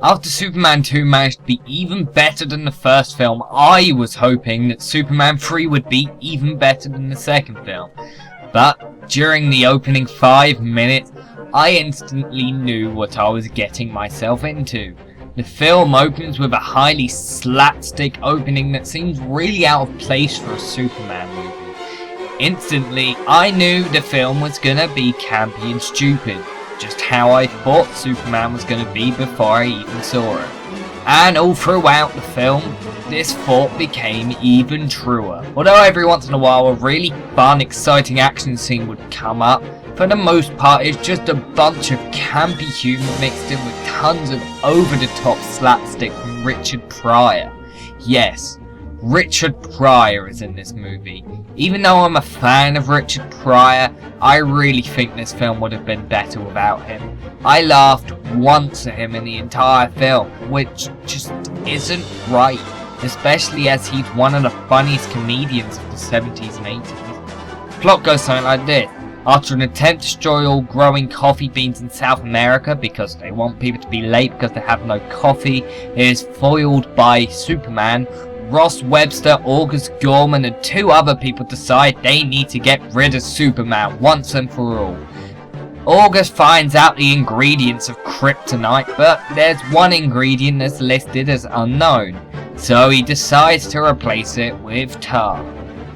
After Superman 2 managed to be even better than the first film, I was hoping that Superman 3 would be even better than the second film. But during the opening 5 minutes, I instantly knew what I was getting myself into. The film opens with a highly slapstick opening that seems really out of place for a Superman movie. Instantly, I knew the film was gonna be campy and stupid. Just how I thought Superman was going to be before I even saw it. And all throughout the film, this thought became even truer. Although every once in a while a really fun, exciting action scene would come up, for the most part it's just a bunch of campy humour mixed in with tons of over-the-top slapstick from Richard Pryor. Yes, Richard Pryor is in this movie. Even though I'm a fan of Richard Pryor, I really think this film would have been better without him. I laughed once at him in the entire film, which just isn't right, especially as he's one of the funniest comedians of the 70s and 80s. The plot goes something like this. After an attempt to destroy all growing coffee beans in South America because they want people to be late because they have no coffee, it is foiled by Superman. Ross Webster, August Gorman and 2 other people decide they need to get rid of Superman once and for all. August finds out the ingredients of kryptonite, but there's one ingredient that's listed as unknown, so he decides to replace it with tar.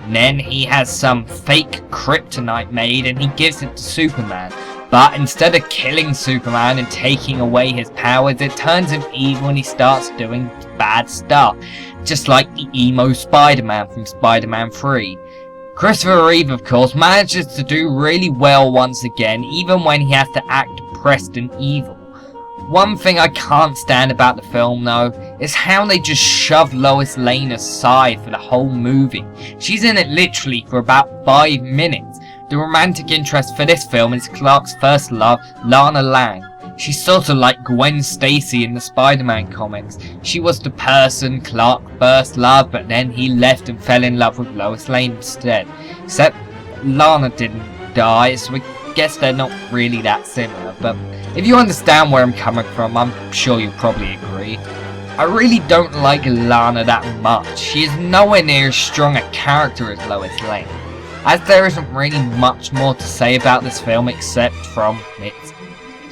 And then he has some fake kryptonite made and he gives it to Superman. But instead of killing Superman and taking away his powers, it turns him evil and he starts doing bad stuff. Just like the emo Spider-Man from Spider-Man 3. Christopher Reeve, of course, manages to do really well once again, even when he has to act depressed and evil. One thing I can't stand about the film, though, is how they just shoved Lois Lane aside for the whole movie. She's in it literally for about 5 minutes. The romantic interest for this film is Clark's first love, Lana Lang. She's sort of like Gwen Stacy in the Spider-Man comics. She was the person Clark first loved, but then he left and fell in love with Lois Lane instead. Except Lana didn't die, so I guess they're not really that similar. But if you understand where I'm coming from, I'm sure you'll probably agree. I really don't like Lana that much. She is nowhere near as strong a character as Lois Lane. As there isn't really much more to say about this film except from it's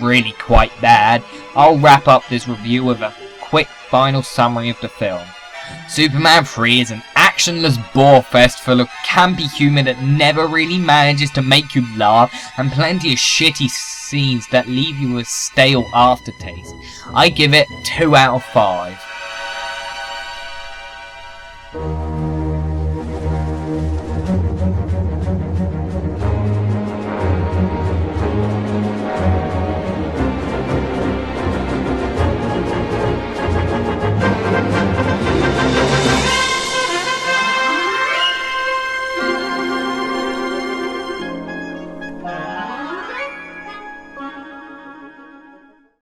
really quite bad, I'll wrap up this review with a quick final summary of the film. Superman 3 is an actionless bore fest full of campy humour that never really manages to make you laugh, and plenty of shitty scenes that leave you with stale aftertaste. I give it 2 out of 5.